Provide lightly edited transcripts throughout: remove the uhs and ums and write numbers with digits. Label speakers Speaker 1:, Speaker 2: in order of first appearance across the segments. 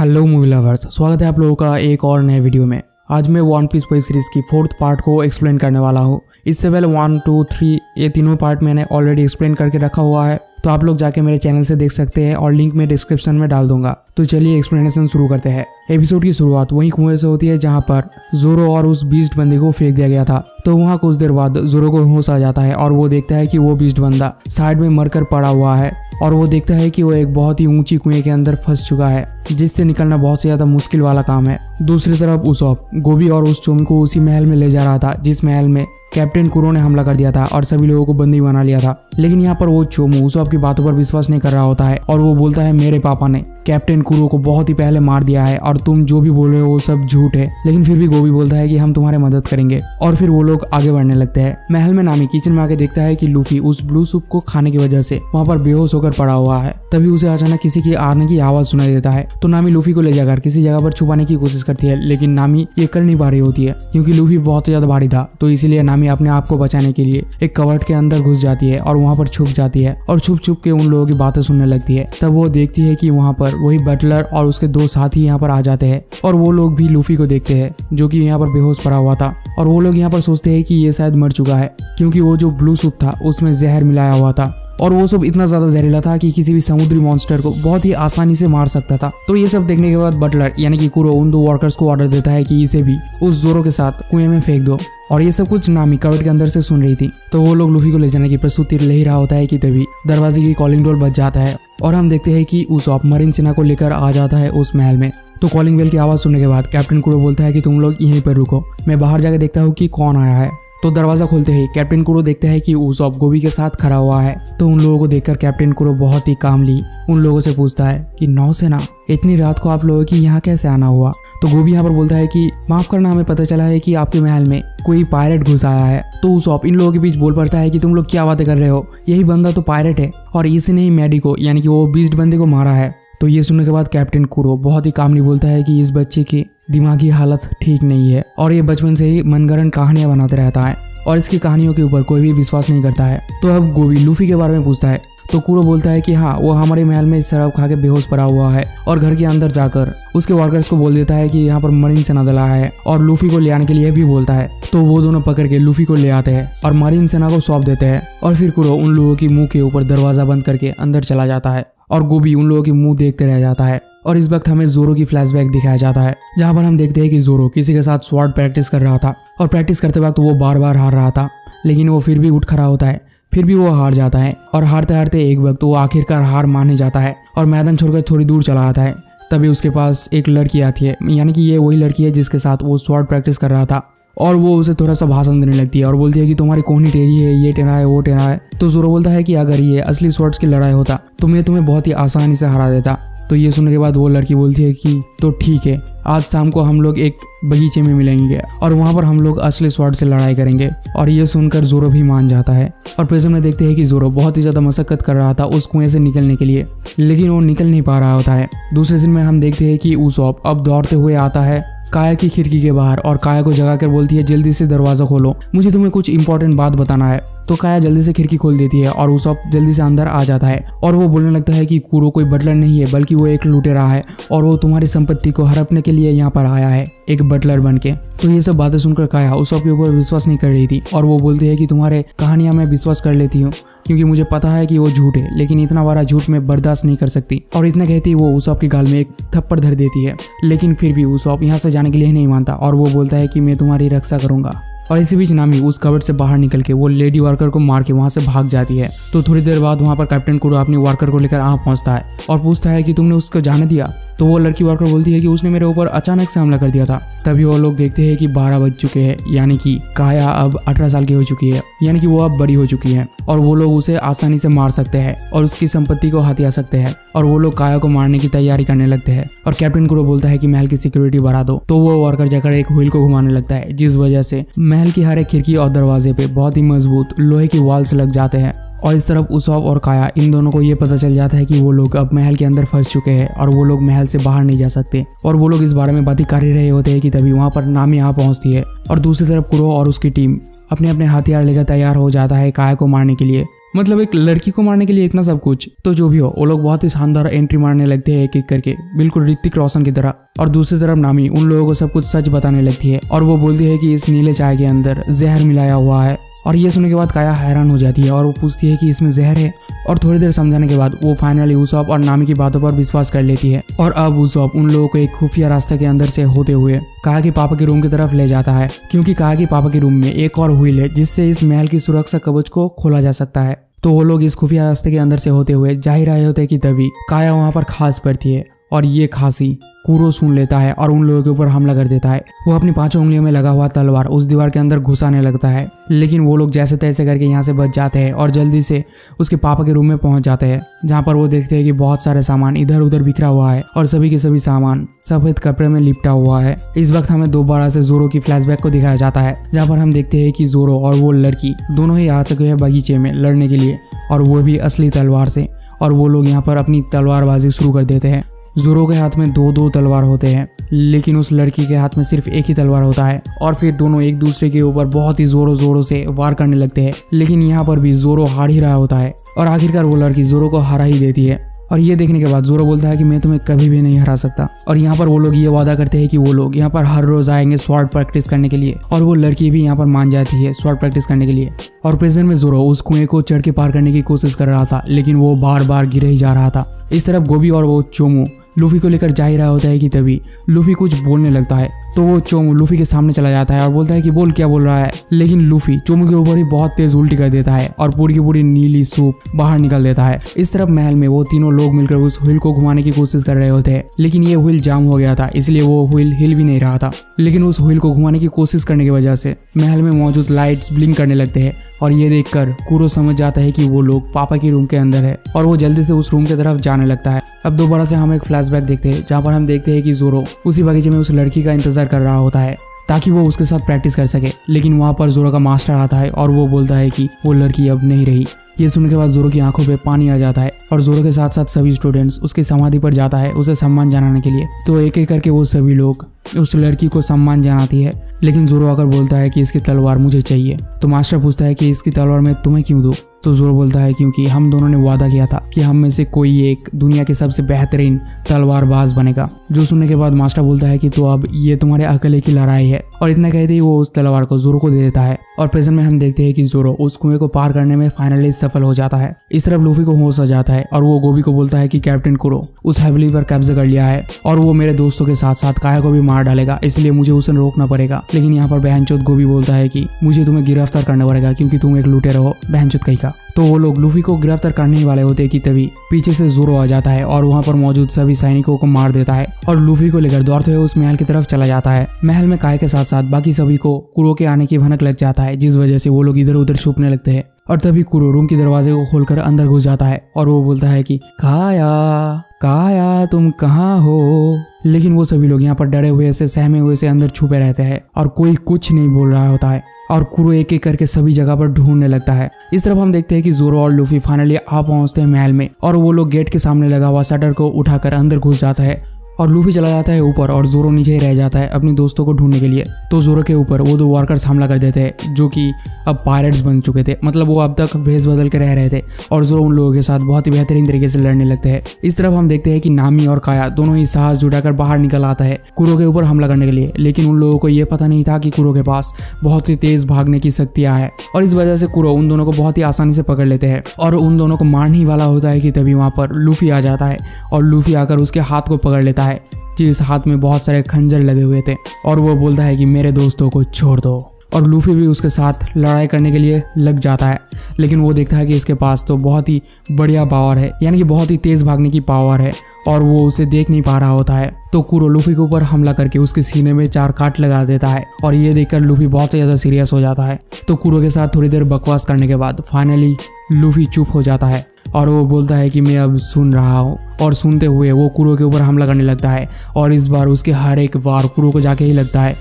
Speaker 1: Hello movie lovers, स्वागत है आप लोगों का एक और नए वीडियो में। आज मैं वन पीस वेब सीरीज की 4th पार्ट को एक्सप्लेन करने वाला हूँ। इससे पहले 1, 2, 3 ये तीनों पार्ट मैंने ऑलरेडी एक्सप्लेन करके रखा हुआ है, तो आप लोग जाके मेरे चैनल से देख सकते हैं और लिंक मैं डिस्क्रिप्शन में डाल दूंगा। तो चलिए एक्सप्लेनेशन शुरू करते हैं। एपिसोड की शुरुआत वही कुएं से होती है जहां पर जोरो और उस बीस्ट बंदे को फेंक दिया गया था। तो वहां कुछ देर बाद जोरो को होश आ जाता है और वो देखता है कि वो बीस्ट बंदा साइड में मरकर पड़ा हुआ है और वो देखता है कि वो एक बहुत ही ऊंची कुएं के अंदर फंस चुका है, जिससे निकलना बहुत ज्यादा मुश्किल वाला काम है। दूसरी तरफ उसॉप गोभी और उस चोमी को उसी महल में ले जा रहा था जिस महल में कैप्टन कुरो ने हमला कर दिया था और सभी लोगों को बंदी बना लिया था। लेकिन यहाँ पर वो चोमू उसॉप की बातों पर विश्वास नहीं कर रहा होता है और वो बोलता है मेरे पापा ने कैप्टन कुरो को बहुत ही पहले मार दिया है और तुम जो भी बोल रहे हो वो सब झूठ है। लेकिन फिर भी गोभी बोलता है कि हम तुम्हारे मदद करेंगे और फिर वो लोग आगे बढ़ने लगते हैं। महल में नामी किचन में आके देखता है कि लूफी उस ब्लू सूप को खाने की वजह से वहाँ पर बेहोश होकर पड़ा हुआ है। तभी उसे अचानक किसी की आने की आवाज सुनाई देता है। तो नामी लूफी को ले जाकर किसी जगह पर छुपाने की कोशिश करती है, लेकिन नामी ये कर नहीं पा रही होती है क्योंकि लूफी बहुत ज्यादा भारी था। तो इसीलिए नामी अपने आप को बचाने के लिए एक कवर्ट के अंदर घुस जाती है और वहाँ पर छुप जाती है और छुप छुप के उन लोगों की बातें सुनने लगती है। तब वो देखती है कि वहाँ पर वही बटलर और उसके 2 साथी यहाँ पर आ जाते हैं और वो लोग भी लूफी को देखते हैं जो कि यहाँ पर बेहोश पड़ा हुआ था। और वो लोग यहाँ पर सोचते हैं कि ये शायद मर चुका है क्योंकि वो जो ब्लू सूप था उसमें जहर मिलाया हुआ था और वो सब इतना ज्यादा जहरीला था कि किसी भी समुद्री मॉन्स्टर को बहुत ही आसानी से मार सकता था। तो ये सब देखने के बाद बटलर यानी कि कुरो उन 2 वर्कर्स को ऑर्डर देता है कि इसे भी उस जोरो के साथ कुएं में फेंक दो। और ये सब कुछ नामी कवर्ट के अंदर से सुन रही थी। तो वो लोग लूफी को ले जाने की प्रस्तुति ले ही रहा होता है कि तभी दरवाजे की कॉलिंग डोर बज जाता है और हम देखते हैं कि उसॉप मरीन सेना को लेकर आ जाता है उस महल में। तो कॉलिंग बेल की आवाज सुनने के बाद कैप्टन कुरो बोलता है कि तुम लोग यहीं पर रुको, मैं बाहर जाकर देखता हूँ कि कौन आया है। तो दरवाजा खोलते ही कैप्टन कुरो देखता है कि उसॉप गोभी के साथ खड़ा हुआ है। तो उन लोगों को देखकर कैप्टन कुरो बहुत ही कामली उन लोगों से पूछता है कि नौसेना इतनी रात को आप लोगों की यहाँ कैसे आना हुआ। तो गोभी यहाँ पर बोलता है कि माफ करना, हमें पता चला है कि आपके महल में कोई पायरेट घुस आया है। तो उसॉप इन लोगों के बीच बोल पड़ता है कि तुम लोग क्या बातें कर रहे हो, यही बंदा तो पायरेट है और इसने ही मैडी को यानी कि वो बीस्ट बंदे को मारा है। तो ये सुनने के बाद कैप्टन कुरो बहुत ही कामली बोलता है कि इस बच्चे की दिमागी हालत ठीक नहीं है और ये बचपन से ही मनगढ़ंत कहानियां बनाते रहता है और इसकी कहानियों के ऊपर कोई भी विश्वास नहीं करता है। तो अब गोभी लूफी के बारे में पूछता है। तो कुरो बोलता है कि हाँ, वो हमारे महल में शराब खा के बेहोश पड़ा हुआ है और घर के अंदर जाकर उसके वर्कर्स को बोल देता है कि यहाँ पर मरीन सेना दल आया है और लूफी को ले आने के लिए भी बोलता है। तो वो दोनों पकड़ के लूफी को ले आते हैं और मरीन सेना को सौंप देते हैं और फिर कुरो उन लोगों की मुंह के ऊपर दरवाजा बंद करके अंदर चला जाता है और गोभी उन लोगों की मुंह देखते रह जाता है। और इस वक्त हमें जोरो की फ्लैशबैक दिखाया जाता है जहाँ पर हम देखते हैं कि जोरो किसी के साथ स्वॉर्ड प्रैक्टिस कर रहा था और प्रैक्टिस करते वक्त वो बार बार हार रहा था, लेकिन वो फिर भी उठ खड़ा होता है। फिर भी वो हार जाता है और हारते हारते एक वक्त वो आखिरकार हार मानने जाता है और मैदान छोड़कर थोड़ी दूर चला आता है। तभी उसके पास एक लड़की आती है, यानी कि ये वही लड़की है जिसके साथ वो स्वॉर्ड प्रैक्टिस कर रहा था और वो उसे थोड़ा सा भाषण देने लगती है और बोलती है कि तुम्हारी कोहनी टेढ़ी है, ये टेढ़ा है, वो टेढ़ा है। तो जोरो बोलता है कि अगर ये असली स्वॉर्ड्स की लड़ाई होता तो मैं तुम्हें बहुत ही आसानी से हरा देता। तो ये सुनने के बाद वो लड़की बोलती है कि तो ठीक है, आज शाम को हम लोग एक बगीचे में मिलेंगे और वहाँ पर हम लोग असली स्वॉर्ड से लड़ाई करेंगे। और ये सुनकर जोरो भी मान जाता है। और प्रेजेंट में देखते हैं कि जोरो बहुत ही ज्यादा मशक्कत कर रहा था उस कुएं से निकलने के लिए, लेकिन वो निकल नहीं पा रहा होता है। दूसरे दिन में हम देखते हैं कि उसॉप अब दौड़ते हुए आता है काया की खिड़की के बाहर और काया को जगाकर बोलती है जल्दी से दरवाजा खोलो, मुझे तुम्हें कुछ इंपॉर्टेंट बात बताना है। तो काया जल्दी से खिड़की खोल देती है और उसॉप जल्दी से अंदर आ जाता है और वो बोलने लगता है कि कुरो कोई बटलर नहीं है बल्कि वो एक लुटेरा है और वो तुम्हारी संपत्ति को हड़पने के लिए यहाँ पर आया है एक बटलर बन के। तो ये सब बातें सुनकर काया उसॉप के ऊपर विश्वास नहीं कर रही थी और वो बोलती है कि तुम्हारे कहानियां मैं विश्वास कर लेती हूँ क्योंकि मुझे पता है कि वो झूठ है, लेकिन इतना बड़ा झूठ मैं बर्दाश्त नहीं कर सकती। और इतना कहती वो उसॉप के गाल में एक थप्पड़ धर देती है, लेकिन फिर भी उसॉप यहाँ से जाने के लिए नहीं मानता और वो बोलता है कि मैं तुम्हारी रक्षा करूंगा। और इसी बीच नामी उस कवर्ट से बाहर निकल के वो लेडी वर्कर को मार के वहां से भाग जाती है। तो थोड़ी देर बाद वहां पर कैप्टन कुरो अपनी वर्कर को लेकर आ पहुंचता है और पूछता है कि तुमने उसको जाने दिया। तो वो लड़की वर्कर बोलती है कि उसने मेरे ऊपर अचानक से हमला कर दिया था। तभी वो लोग देखते हैं कि 12 बज चुके हैं, यानी कि काया अब 18 साल की हो चुकी है, यानी कि वो अब बड़ी हो चुकी है और वो लोग उसे आसानी से मार सकते हैं और उसकी संपत्ति को हथिया सकते हैं। और वो लोग काया को मारने की तैयारी करने लगते हैं और कैप्टन कुरो बोलता है कि महल की सिक्योरिटी बढ़ा दो। तो वो वर्कर जाकर एक व्हील को घुमाने लगता है, जिस वजह से महल की हर एक खिड़की और दरवाजे पे बहुत ही मजबूत लोहे की वॉल्स लग जाते हैं। और इस तरफ उसॉप और काया इन दोनों को ये पता चल जाता है कि वो लोग अब महल के अंदर फंस चुके हैं और वो लोग महल से बाहर नहीं जा सकते और वो लोग इस बारे में बातें कर ही रहे होते हैं कि तभी वहां पर नामी आ पहुंचती है और दूसरी तरफ कुरो और उसकी टीम अपने अपने हथियार लेकर तैयार हो जाता है काया को मारने के लिए। मतलब एक लड़की को मारने के लिए इतना सब कुछ। तो जो भी हो, वो लोग बहुत ही शानदार एंट्री मारने लगते हैं एक एक करके, बिल्कुल ऋतिक रोशन की तरह। और दूसरी तरफ नामी उन लोगों को सब कुछ सच बताने लगती है और वो बोलती है कि इस नीले चाय के अंदर जहर मिलाया हुआ है। और ये सुनने के बाद काया हैरान हो जाती है और वो पूछती है कि इसमें जहर है। और थोड़ी देर समझाने के बाद वो फाइनली उसॉप और नामी की बातों पर विश्वास कर लेती है। और अब उसॉप उन लोगों को एक खुफिया रास्ते के अंदर से होते हुए काया के पापा के रूम की तरफ ले जाता है, क्योंकि काया के पापा के रूम में एक और व्हील है जिससे इस महल की सुरक्षा कवच को खोला जा सकता है। तो वो लोग इस खुफिया रास्ते के अंदर से होते हुए जा ही रहे होते कि तभी काया वहाँ पर खांस पड़ती है और ये खांसी कूरो सुन लेता है और उन लोगों के ऊपर हमला कर देता है। वो अपनी 5 उंगलियों में लगा हुआ तलवार उस दीवार के अंदर घुसाने लगता है, लेकिन वो लोग जैसे तैसे करके यहाँ से बच जाते हैं और जल्दी से उसके पापा के रूम में पहुंच जाते हैं, जहाँ पर वो देखते हैं कि बहुत सारे सामान इधर उधर बिखरा हुआ है और सभी के सभी सामान सफेद कपड़े में लिपटा हुआ है। इस वक्त हमें दोबारा से जोरो की फ्लैशबैक को दिखाया जाता है, जहाँ पर हम देखते हैं कि जोरो और वो लड़की दोनों ही आ चुके हैं बगीचे में लड़ने के लिए, और वो भी असली तलवार से। और वो लोग यहाँ पर अपनी तलवारबाजी शुरू कर देते हैं। जोरो के हाथ में 2-2 तलवार होते हैं, लेकिन उस लड़की के हाथ में सिर्फ एक ही तलवार होता है। और फिर दोनों एक दूसरे के ऊपर बहुत ही जोरों जोरों से वार करने लगते हैं, लेकिन यहाँ पर भी जोरो हार ही रहा होता है और आखिरकार वो लड़की जोरो को हरा ही देती है। और ये देखने के बाद जोरो बोलता है कि मैं तुम्हें कभी भी नहीं हरा सकता। और यहाँ पर वो लोग ये वादा करते हैं कि वो लोग यहाँ पर हर रोज आएंगे स्वॉर्ड प्रैक्टिस करने के लिए, और वो लड़की भी यहाँ पर मान जाती है स्वॉर्ड प्रैक्टिस करने के लिए। और प्रेजेंट में जोरो उस कुएं को चढ़ के पार करने की कोशिश कर रहा था, लेकिन वो बार बार गिर ही जा रहा था। इस तरफ गोबी और वो चोमू लूफी को लेकर जा ही रहा होता है कि तभी लूफी कुछ बोलने लगता है। तो वो चोमू लूफी के सामने चला जाता है और बोलता है कि बोल क्या बोल रहा है, लेकिन लूफी चोमू के ऊपर ही बहुत तेज उल्टी कर देता है और पूरी की पूरी नीली सूप बाहर निकल देता है। इस तरफ महल में वो तीनों लोग मिलकर उस व्हील को घुमाने की कोशिश कर रहे होते हैं, लेकिन ये व्हील जाम हो गया था, इसलिए वो व्हील हिल भी नहीं रहा था। लेकिन उस व्हील को घुमाने की कोशिश करने की वजह से महल में मौजूद लाइट्स ब्लिंक करने लगते हैं, और ये देखकर कूरो समझ जाता है कि वो लोग पापा के रूम के अंदर है, और वो जल्दी से उस रूम की तरफ जाने लगता है। अब दोबारा से हम एक फ्लैशबैक देखते हैं, जहाँ पर हम देखते हैं कि जोरो उसी बगीचे में उस लड़की का इंतजार कर रहा होता है ताकि वो उसके साथ प्रैक्टिस कर सके। लेकिन वहाँ पर जोरो का मास्टर आता है और वो बोलता है कि वो लड़की अब नहीं रही। ये सुनने के बाद जोरो की आंखों पे पानी आ जाता है और जोरो के साथ साथ सभी स्टूडेंट्स उसकी समाधि पर जाता है उसे सम्मान जनाने के लिए। तो एक एक करके वो सभी लोग उस लड़की को सम्मान जनाती है, लेकिन जोरो आकर बोलता है कि इसकी तलवार मुझे चाहिए। तो मास्टर पूछता है कि इसकी तलवार मैं तुम्हें क्यों दूं? तो जोरो बोलता है क्योंकि हम दोनों ने वादा किया था कि हम में से कोई एक दुनिया के सबसे बेहतरीन तलवारबाज बनेगा। जो सुनने के बाद मास्टर बोलता है कि तो अब ये तुम्हारे अकेले की लड़ाई है, और इतना कहते ही वो उस तलवार को जोरो को दे देता है। और प्रेजेंट में हम देखते हैं कि जोरो उस कुएं को पार करने में फाइनली सफल हो जाता है। इस तरफ लूफी को होश आ जाता है और वो गोबी को बोलता है कि कैप्टन कुरो उस हैवली पर कब्जा कर लिया है और वो मेरे दोस्तों के साथ साथ काया को भी मार डालेगा, इसलिए मुझे उसे रोकना पड़ेगा। लेकिन यहाँ पर बहनचोद गोबी बोलता है कि मुझे तुम्हें गिरफ्तार करना पड़ेगा क्योंकि तुम एक लुटेरा हो, बहनचोद कहीं का। तो वो लोग लूफी को गिरफ्तार करने ही वाले होते कि तभी पीछे से जोरो आ जाता है और वहाँ पर मौजूद सभी सैनिकों को मार देता है और लूफी को लेकर दौड़ते हुए उस महल की तरफ चला जाता है। महल में काया के साथ साथ बाकी सभी को कुरो के आने की भनक लग जाता है, जिस वजह से वो लोग इधर उधर छुपने लगते हैं। और तभी कुरो रूम के दरवाजे को खोलकर अंदर घुस जाता है और वो बोलता है कि काया काया तुम कहाँ हो। लेकिन वो सभी लोग यहाँ पर डरे हुए से सहमे हुए से अंदर छुपे रहते हैं और कोई कुछ नहीं बोल रहा होता है, और कुरो एक एक करके सभी जगह पर ढूंढने लगता है। इस तरफ हम देखते हैं कि जोरो और लूफी फाइनली आ पहुंचते हैं महल में, और वो लोग गेट के सामने लगा हुआ शटर को उठाकर अंदर घुस जाता है और लूफी चला जाता है ऊपर और जोरो नीचे ही रह जाता है अपने दोस्तों को ढूंढने के लिए। तो जोरो के ऊपर वो 2 वर्कर्स हमला कर देते हैं जो कि अब पायरेट्स बन चुके थे, मतलब वो अब तक भेष बदल के रह रहे थे, और जोरो उन लोगों के साथ बहुत ही बेहतरीन तरीके से लड़ने लगते हैं। इस तरफ हम देखते हैं कि नामी और काया दोनों ही साहस जुटाकर बाहर निकल आता है कुरो के ऊपर हमला करने के लिए, लेकिन उन लोगों को ये पता नहीं था कि कुरो के पास बहुत ही तेज भागने की शक्तियां है, और इस वजह से कुरो उन दोनों को बहुत ही आसानी से पकड़ लेते हैं और उन दोनों को मारने ही वाला होता है कि तभी वहां पर लूफी आ जाता है और लूफी आकर उसके हाथ को पकड़ लेता है, जिस हाथ में बहुत सारे खंजर लगे हुए थे, और वो बोलता है कि मेरे दोस्तों को छोड़ दो। और लूफी भी उसके साथ लड़ाई करने के लिए लग जाता है, लेकिन वो देखता है कि इसके पास तो बहुत ही बढ़िया पावर है, यानी कि बहुत ही तेज भागने की पावर है, और वो उसे देख नहीं पा रहा होता है। तो कुरो लूफी के ऊपर हमला करके उसके सीने में 4 काट लगा देता है, और ये देखकर लूफी बहुत ज्यादा सीरियस हो जाता है। तो कुरो के साथ थोड़ी देर बकवास करने के बाद फाइनली लूफी चुप हो जाता है और वो बोलता है कि मैं अब सुन रहा हूँ, और सुनते हुए वो कुरो के ऊपर हमला करने लगता है, और इस बार उसके हर एक वार कुरो को जाके ही लगता है।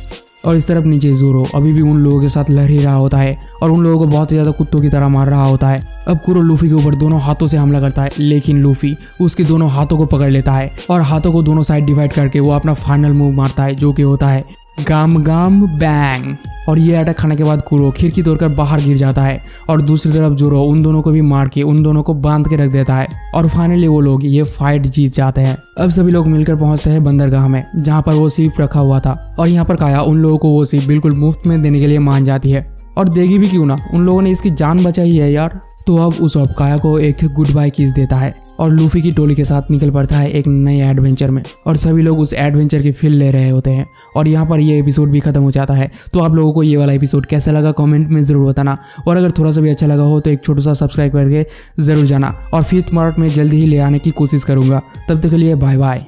Speaker 1: और इस तरफ नीचे जोरो अभी भी उन लोगों के साथ लड़ ही रहा होता है और उन लोगों को बहुत ही ज्यादा कुत्तों की तरह मार रहा होता है। अब कुरो लूफी के ऊपर दोनों हाथों से हमला करता है, लेकिन लूफी उसके दोनों हाथों को पकड़ लेता है और हाथों को दोनों साइड डिवाइड करके वो अपना फाइनल मूव मारता है, जो कि होता है गाम गाम बैंग। और ये अटैक खाने के बाद कुरो खिड़की तोड़कर बाहर गिर जाता है और दूसरी तरफ जोरो उन दोनों को भी मार के उन दोनों को बांध के रख देता है और फाइनली वो लोग ये फाइट जीत जाते हैं। अब सभी लोग मिलकर पहुंचते हैं बंदरगाह में जहाँ पर वो शिप रखा हुआ था और यहाँ पर काया उन लोगों को वो शिप बिल्कुल मुफ्त में देने के लिए मान जाती है और देगी भी क्यों ना, उन लोगों ने इसकी जान बचाई है यार। तो अब उसॉप काया को एक गुड बाय किस देता है और लूफी की टोली के साथ निकल पड़ता है एक नए एडवेंचर में और सभी लोग उस एडवेंचर की फील ले रहे होते हैं और यहाँ पर ये एपिसोड भी खत्म हो जाता है। तो आप लोगों को ये वाला एपिसोड कैसा लगा कमेंट में जरूर बताना और अगर थोड़ा सा भी अच्छा लगा हो तो एक छोटा सा सब्सक्राइब करके जरूर जाना और 5th पार्ट में जल्दी ही ले आने की कोशिश करूंगा। तब तक के लिए बाय बाय।